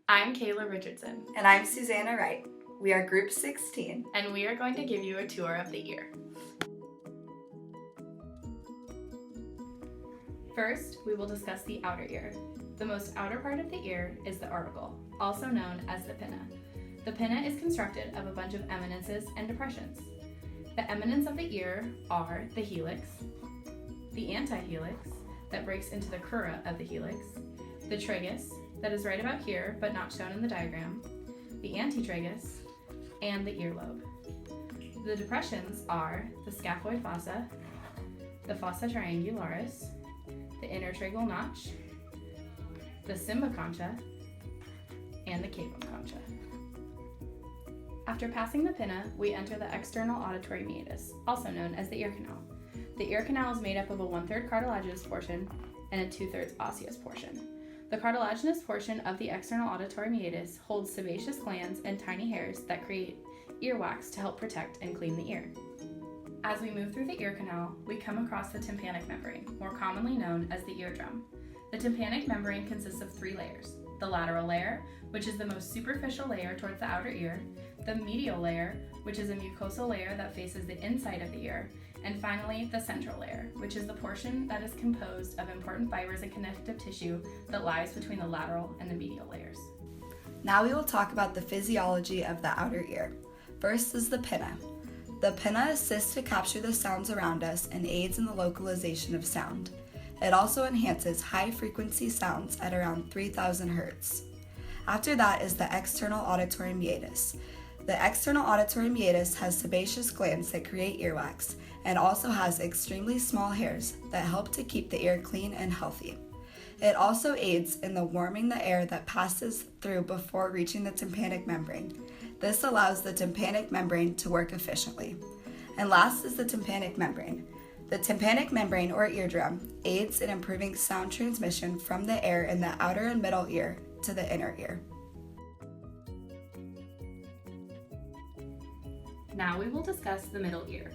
I'm Kayla Richardson. And I'm Susanna Wright. We are Group 16. And we are going to give you a tour of the ear. First, we will discuss the outer ear. The most outer part of the ear is the article, also known as the pinna. The pinna is constructed of a bunch of eminences and depressions. The eminence of the ear are the helix, the antihelix that breaks into the crura of the helix, the tragus that is right about here but not shown in the diagram, the antitragus, and the earlobe. The depressions are the scaphoid fossa, the fossa triangularis, the intertragal notch, the cymboconcha, and the capum concha. After passing the pinna, we enter the external auditory meatus, also known as the ear canal. The ear canal is made up of a 1/3 cartilaginous portion and a 2/3 osseous portion. The cartilaginous portion of the external auditory meatus holds sebaceous glands and tiny hairs that create earwax to help protect and clean the ear. As we move through the ear canal, we come across the tympanic membrane, more commonly known as the eardrum. The tympanic membrane consists of 3 layers: the lateral layer, which is the most superficial layer towards the outer ear, the medial layer, which is a mucosal layer that faces the inside of the ear, and finally the central layer, which is the portion that is composed of important fibers and connective tissue that lies between the lateral and the medial layers. Now we will talk about the physiology of the outer ear. First is the pinna. The pinna assists to capture the sounds around us and aids in the localization of sound. It also enhances high-frequency sounds at around 3000 Hz. After that is the external auditory meatus. The external auditory meatus has sebaceous glands that create earwax and also has extremely small hairs that help to keep the ear clean and healthy. It also aids in the warming the air that passes through before reaching the tympanic membrane. This allows the tympanic membrane to work efficiently. And last is the tympanic membrane. The tympanic membrane, or eardrum, aids in improving sound transmission from the air in the outer and middle ear to the inner ear. Now we will discuss the middle ear.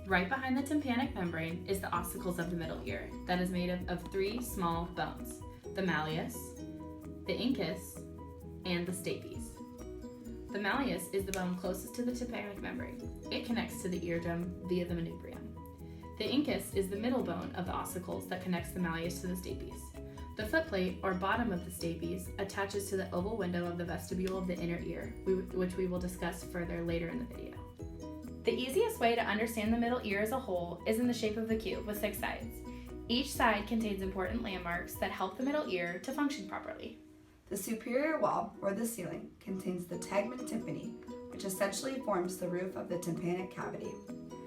Right behind the tympanic membrane is the ossicles of the middle ear that is made of 3 small bones: the malleus, the incus, and the stapes. The malleus is the bone closest to the tympanic membrane. It connects to the eardrum via the manubrium. The incus is the middle bone of the ossicles that connects the malleus to the stapes. The footplate, or bottom of the stapes, attaches to the oval window of the vestibule of the inner ear, which we will discuss further later in the video. The easiest way to understand the middle ear as a whole is in the shape of the cube with 6 sides. Each side contains important landmarks that help the middle ear to function properly. The superior wall, or the ceiling, contains the tegmen tympani, which essentially forms the roof of the tympanic cavity.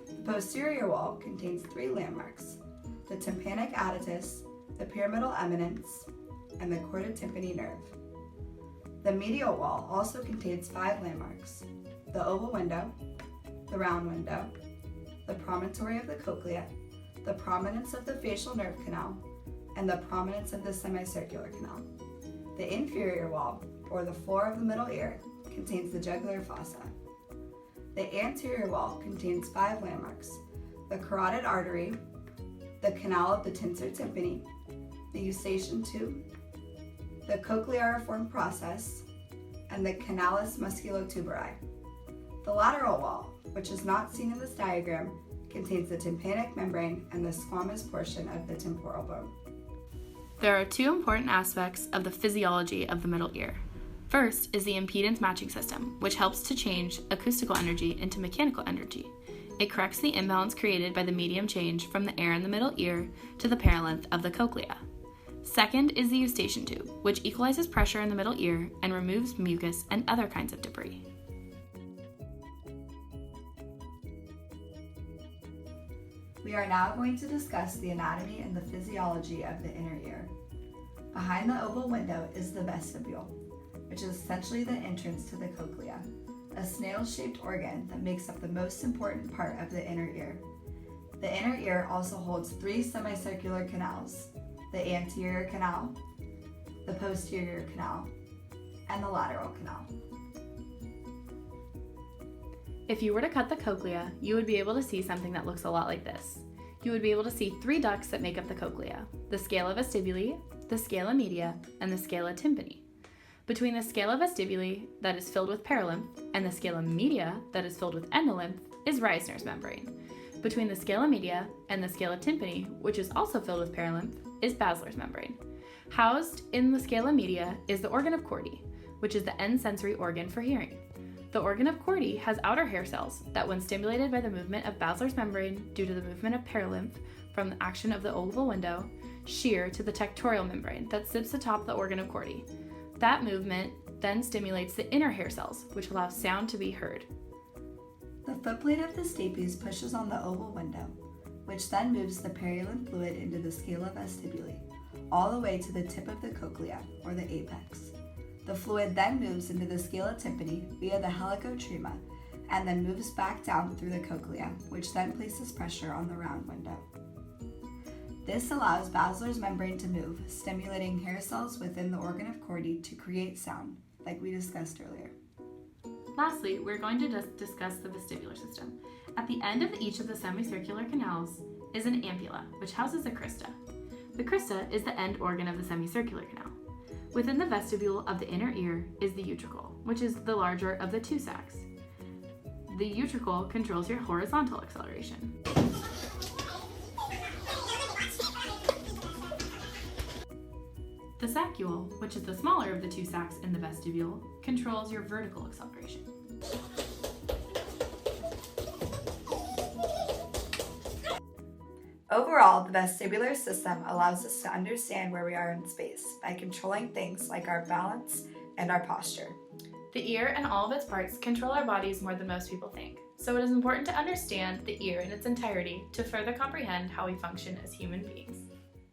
The posterior wall contains 3 landmarks: the tympanic additus, the pyramidal eminence, and the chorda tympani nerve. The medial wall also contains 5 landmarks: the oval window, the round window, the promontory of the cochlea, the prominence of the facial nerve canal, and the prominence of the semicircular canal. The inferior wall, or the floor of the middle ear, contains the jugular fossa. The anterior wall contains 5 landmarks: the carotid artery, the canal of the tensor tympani, the eustachian tube, the cochleariform process, and the canalis musculotuberi. The lateral wall, which is not seen in this diagram, contains the tympanic membrane and the squamous portion of the temporal bone. There are 2 important aspects of the physiology of the middle ear. First is the impedance matching system, which helps to change acoustical energy into mechanical energy. It corrects the imbalance created by the medium change from the air in the middle ear to the paralength of the cochlea. Second is the eustachian tube, which equalizes pressure in the middle ear and removes mucus and other kinds of debris. We are now going to discuss the anatomy and the physiology of the inner ear. Behind the oval window is the vestibule, which is essentially the entrance to the cochlea, a snail-shaped organ that makes up the most important part of the inner ear. The inner ear also holds 3 semicircular canals: the anterior canal, the posterior canal, and the lateral canal. If you were to cut the cochlea, you would be able to see something that looks a lot like this. You would be able to see 3 ducts that make up the cochlea: the scala vestibuli, the scala media, and the scala tympani. Between the scala vestibuli, that is filled with perilymph, and the scala media, that is filled with endolymph, is Reisner's membrane. Between the scala media and the scala tympani, which is also filled with perilymph, is Basler's membrane. Housed in the scala media is the organ of Corti, which is the end sensory organ for hearing. The organ of Corti has outer hair cells that, when stimulated by the movement of Basler's membrane due to the movement of perilymph from the action of the oval window, shear to the tectorial membrane that sits atop the organ of Corti. That movement then stimulates the inner hair cells, which allows sound to be heard. The footplate of the stapes pushes on the oval window, which then moves the perilymph fluid into the scala vestibuli, all the way to the tip of the cochlea, or the apex. The fluid then moves into the scala tympani via the helicotrema, and then moves back down through the cochlea, which then places pressure on the round window. This allows Basler's membrane to move, stimulating hair cells within the organ of Corti to create sound, like we discussed earlier. Lastly, we're going to discuss the vestibular system. At the end of each of the semicircular canals is an ampulla, which houses a crista. The crista is the end organ of the semicircular canal. Within the vestibule of the inner ear is the utricle, which is the larger of the two sacs. The utricle controls your horizontal acceleration. The saccule, which is the smaller of the two sacs in the vestibule, controls your vertical acceleration. Overall, the vestibular system allows us to understand where we are in space by controlling things like our balance and our posture. The ear and all of its parts control our bodies more than most people think, so it is important to understand the ear in its entirety to further comprehend how we function as human beings.